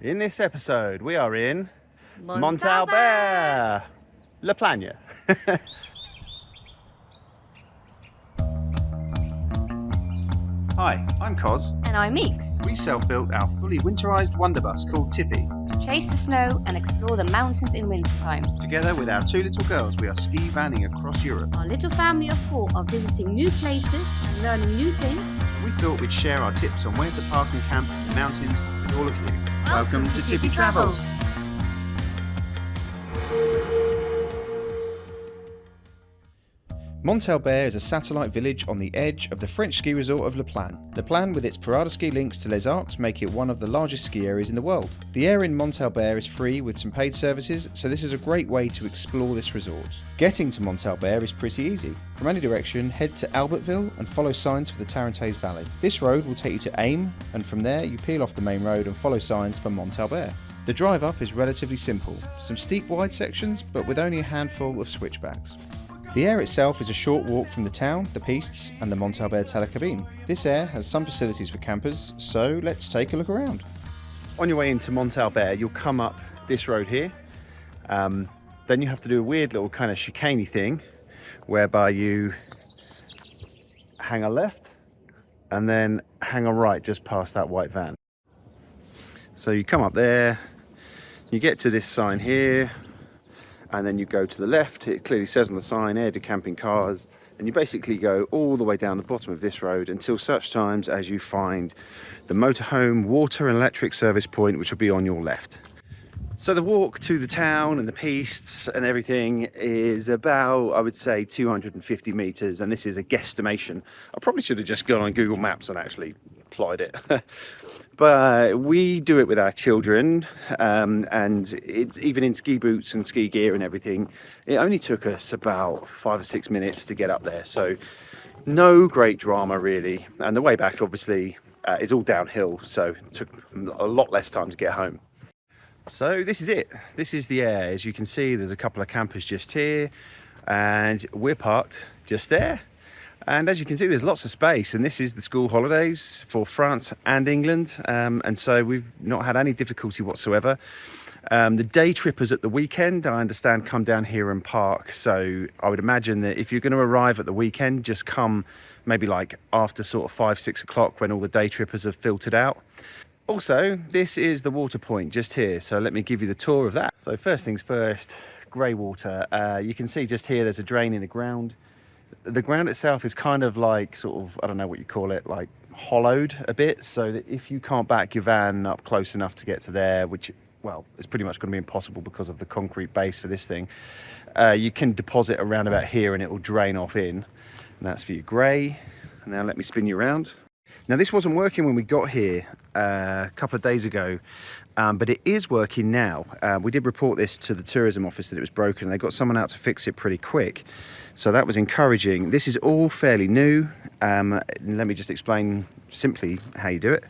In this episode, we are in Montalbert Aire, Plagne. Hi, I'm Cos. And I'm Meeks. We self-built our fully winterised wonder bus called Tippy. To chase the snow and explore the mountains in wintertime. Together with our two little girls, we are ski vanning across Europe. Our little family of four are visiting new places and learning new things. We thought we'd share our tips on where to park and camp in the mountains with all of you. Welcome to Tippy Travels. Montalbert Aire is a satellite village on the edge of the French ski resort of Plagne. The Plagne, with its Parada ski links to Les Arcs, make it one of the largest ski areas in the world. The air in Montalbert Aire is free with some paid services, so this is a great way to explore this resort. Getting to Montalbert Aire is pretty easy. From any direction, head to Albertville and follow signs for the Tarentaise Valley. This road will take you to Aime, and from there you peel off the main road and follow signs for Montalbert Aire. The drive up is relatively simple, some steep wide sections, but with only a handful of switchbacks. The Aire itself is a short walk from the town, the pistes and the Montalbert Telecabine. This Aire has some facilities for campers, so let's take a look around. On your way into Montalbert, you'll come up this road here. Then you have to do a weird little kind of chicaney thing whereby you hang a left and then hang a right just past that white van. So you come up there, you get to this sign here, and then you go to the left. It clearly says on the sign, Aire de Camping Cars, and you basically go all the way down the bottom of this road until such times as you find the motorhome water and electric service point, which will be on your left. So the walk to the town and the pistes and everything is about, I would say, 250 meters, and this is a guesstimation. I probably should have just gone on Google Maps and actually plotted it. But we do it with our children, and it's even in ski boots and ski gear and everything. It only took us about 5 or 6 minutes to get up there, so no great drama really. And the way back obviously is all downhill, so it took a lot less time to get home. So this is it. This is the Aire. As you can see, there's a couple of campers just here, and we're parked just there. And as you can see, there's lots of space, and this is the school holidays for France and England, and so we've not had any difficulty whatsoever. The day trippers at the weekend, I understand, come down here and park, so I would imagine that if you're going to arrive at the weekend, just come maybe like after sort of 5-6 o'clock when all the day trippers have filtered out. Also, this is the water point just here, so let me give you the tour of that. So first things first, grey water. You can see just here there's a drain in the ground. The ground itself is kind of like sort of, I don't know what you call it, like hollowed a bit, so that if you can't back your van up close enough to get to there, which, well, it's pretty much going to be impossible because of the concrete base for this thing, you can deposit around about here and it will drain off in. And that's for your grey. Now let me spin you around. Now this wasn't working when we got here a couple of days ago, but it is working now. We did report this to the tourism office that it was broken. They got someone out to fix it pretty quick, so that was encouraging. This is all fairly new. Let me just explain simply how you do it.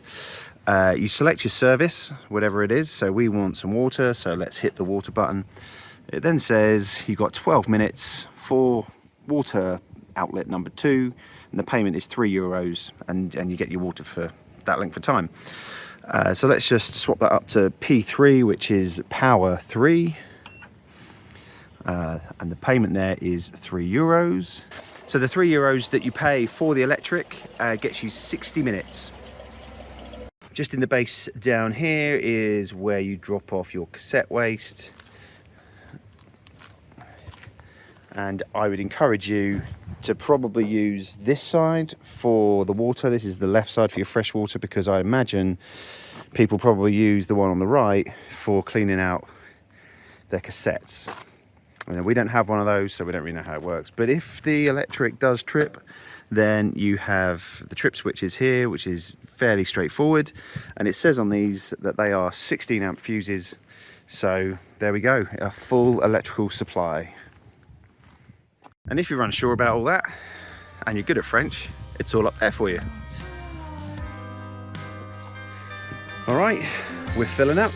You select your service, whatever it is. So we want some water, so let's hit the water button. It then says you've got 12 minutes for water outlet number 2, and the payment is €3, and you get your water for that length of time. So let's just swap that up to P3, which is power 3, and the payment there is €3. So the €3 that you pay for the electric gets you 60 minutes. Just in the base down here is where you drop off your cassette waste, and I would encourage you to probably use this side for the water. This is the left side for your fresh water, because I imagine people probably use the one on the right for cleaning out their cassettes. And we don't have one of those, so we don't really know how it works. But if the electric does trip, then you have the trip switches here, which is fairly straightforward. And it says on these that they are 16 amp fuses. So there we go, a full electrical supply. And if you're unsure about all that, and you're good at French, it's all up there for you. All right, we're filling up.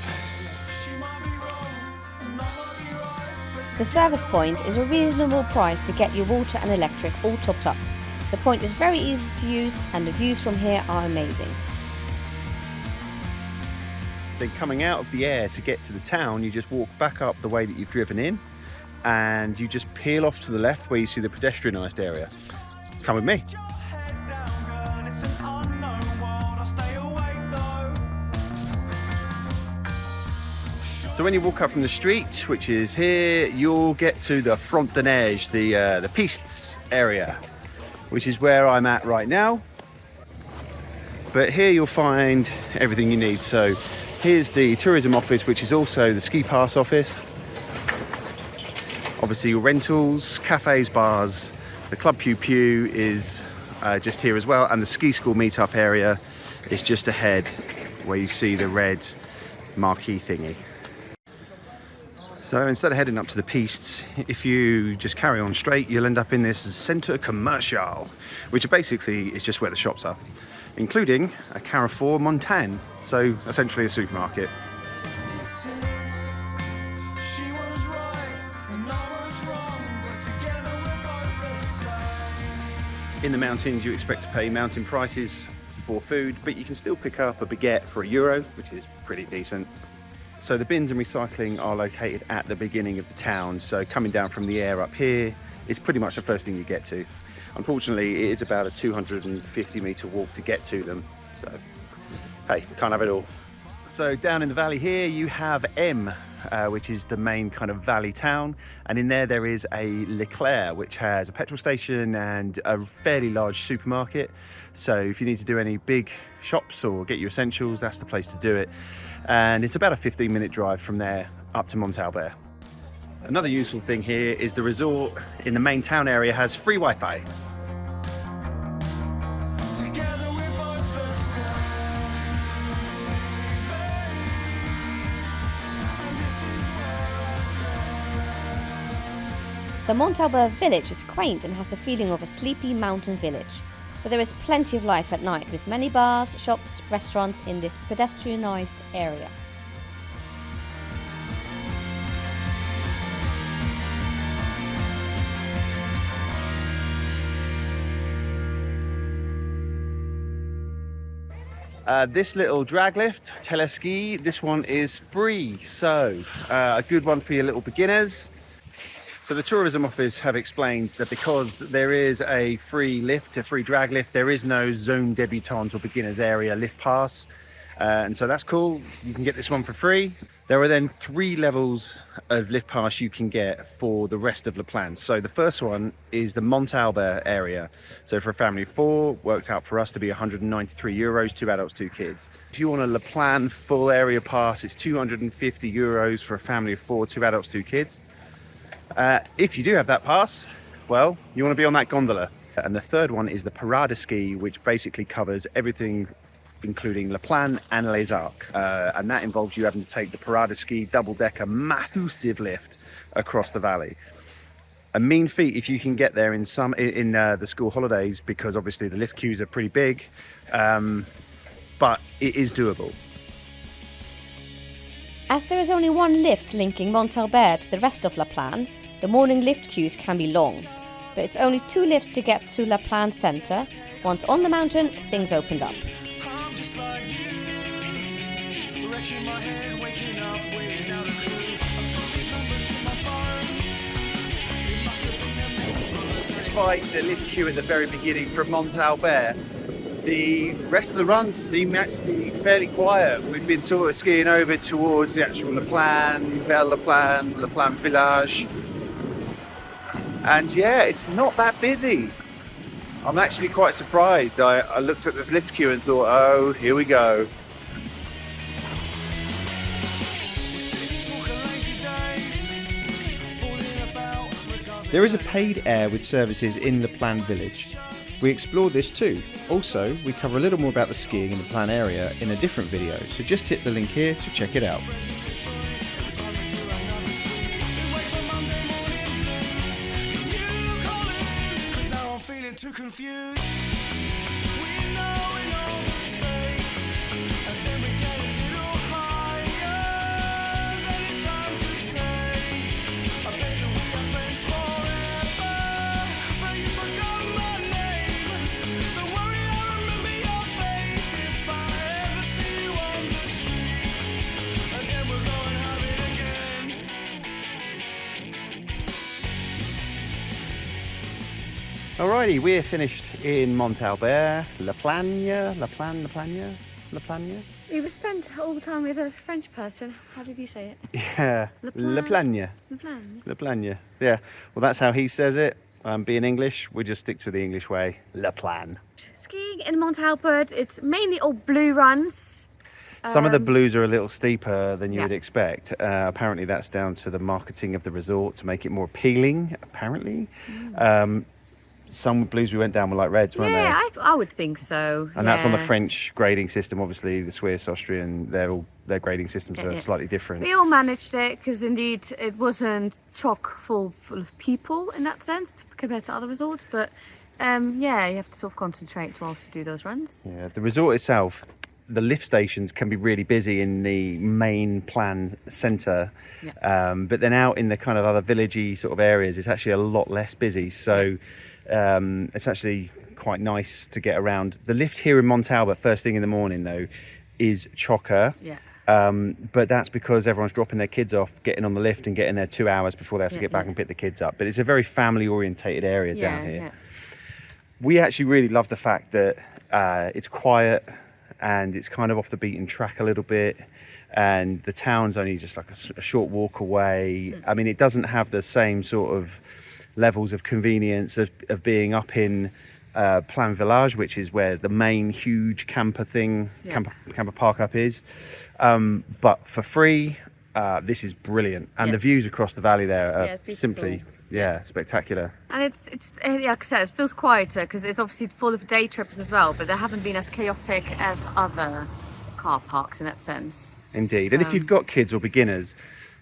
The service point is a reasonable price to get your water and electric all topped up. The point is very easy to use, and the views from here are amazing. Then coming out of the Aire to get to the town, you just walk back up the way that you've driven in, and you just peel off to the left where you see the pedestrianised area. Come with me. So when you walk up from the street, which is here, you'll get to the front de neige, the pistes area, which is where I'm at right now. But here you'll find everything you need. So here's the tourism office, which is also the ski pass office. Obviously your rentals, cafes, bars. The Club Pew Pew is just here as well, and the ski school meetup area is just ahead where you see the red marquee thingy. So instead of heading up to the pistes, if you just carry on straight, you'll end up in this centre commercial, which basically is just where the shops are, including a Carrefour Montagne, so essentially a supermarket. In the mountains, you expect to pay mountain prices for food, but you can still pick up a baguette for €1, which is pretty decent. So the bins and recycling are located at the beginning of the town, so coming down from the Aire up here is pretty much the first thing you get to. Unfortunately, it is about a 250 metre walk to get to them, so hey, can't have it all. So down in the valley here you have M, which is the main kind of valley town, and in there is a Leclerc, which has a petrol station and a fairly large supermarket. So if you need to do any big shops or get your essentials, that's the place to do it. And it's about a 15-minute drive from there up to Montalbert Aire. Another useful thing here is the resort in the main town area has free Wi-Fi. The Montalbert village is quaint and has a feeling of a sleepy mountain village, but there is plenty of life at night with many bars, shops, restaurants in this pedestrianised area. This little drag lift, teleski, this one is free, so a good one for your little beginners. So the tourism office have explained that because there is a free lift, a free drag lift, there is no zone debutante or beginners area lift pass. And so that's cool. You can get this one for free. There are then 3 levels of lift pass you can get for the rest of La Plagne. So the first one is the Montalbert area. So for a family of 4, worked out for us to be €193, 2 adults, 2 kids. If you want a La Plagne full area pass, it's €250 for a family of 4, 2 adults, 2 kids. If you do have that pass, well, you want to be on that gondola. And the third one is the Parade ski, which basically covers everything including La Plagne and Les Arcs. And that involves you having to take the Parade ski double-decker massive lift across the valley. A mean feat if you can get there in the school holidays, because obviously the lift queues are pretty big, but it is doable. As there is only one lift linking Montalbert to the rest of La Plagne, the morning lift queues can be long. But it's only 2 lifts to get to La Plagne centre. Once on the mountain, things opened up. Despite the lift queue at the very beginning from Montalbert, the rest of the runs seem actually fairly quiet. We've been sort of skiing over towards the actual La Plagne, Vers La Plagne village. And yeah, it's not that busy. I'm actually quite surprised. I looked at this lift queue and thought, oh, here we go. There is a paid Aire with services in La Plagne village. We explored this too. Also, we cover a little more about the skiing in the Plagne area in a different video, so just hit the link here to check it out. Alrighty, we're finished in Montalbert Aire, Plagne. We spent all the time with a French person. How did you say it? Yeah, Plagne. Plagne. Yeah, well, that's how he says it. Being English, we just stick to the English way. Plagne. Skiing in Montalbert, it's mainly all blue runs. Some of the blues are a little steeper than you would expect. Apparently, that's down to the marketing of the resort to make it more appealing. Apparently. Some blues we went down were like reds, weren't they? Yeah, I would think so. And that's on the French grading system. Obviously, the Swiss, Austrian, their grading systems are slightly different. We all managed it because indeed it wasn't chock full of people in that sense compared to other resorts. But yeah, you have to sort of concentrate whilst you do those runs. Yeah, the resort itself, the lift stations can be really busy in the main Plagne centre, but then out in the kind of other villagey sort of areas, it's actually a lot less busy. So it's actually quite nice to get around. The lift here in Montalbert first thing in the morning though is chocker. But that's because everyone's dropping their kids off, getting on the lift and getting there 2 hours before they have to get back and pick the kids up. But it's a very family orientated area down here. We actually really love the fact that it's quiet and it's kind of off the beaten track a little bit, and the town's only just like a short walk away. I mean, it doesn't have the same sort of levels of convenience of being up in Plagne Village, which is where the main huge camper park up is, but for free. This is brilliant, and the views across the valley there are simply spectacular. And it's like I said, it feels quieter because it's obviously full of day trippers as well, but they haven't been as chaotic as other car parks in that sense. Indeed. And if you've got kids or beginners,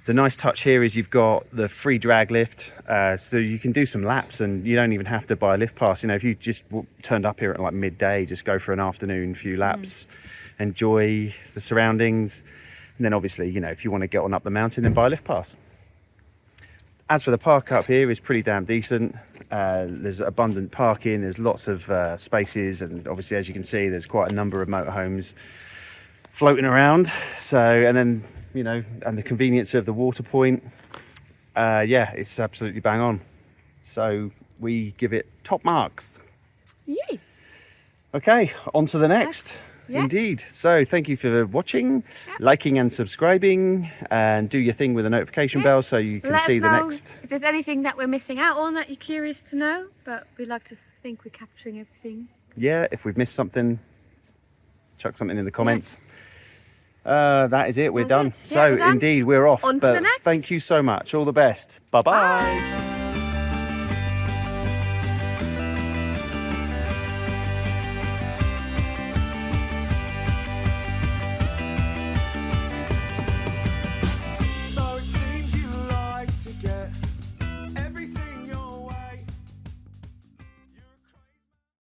the nice touch here is you've got the free drag lift, so you can do some laps and you don't even have to buy a lift pass. You know, if you just turned up here at like midday, just go for an afternoon few laps, enjoy the surroundings, and then obviously, you know, if you want to get on up the mountain, then buy a lift pass. As for the park up here, it's pretty damn decent. There's abundant parking, there's lots of spaces, and obviously, as you can see, there's quite a number of motorhomes floating around. So, and then, you know, and the convenience of the water point, it's absolutely bang on. So we give it top marks. Yay! Okay, on to the next. Indeed. So thank you for watching, liking and subscribing, and do your thing with the notification bell so you can see the next. If there's anything that we're missing out on that you're curious to know, but we like to think we're capturing everything. Yeah, if we've missed something, chuck something in the comments. That is it, we're done. So indeed, we're off. On to the next. Thank you so much. All the best. Bye-bye.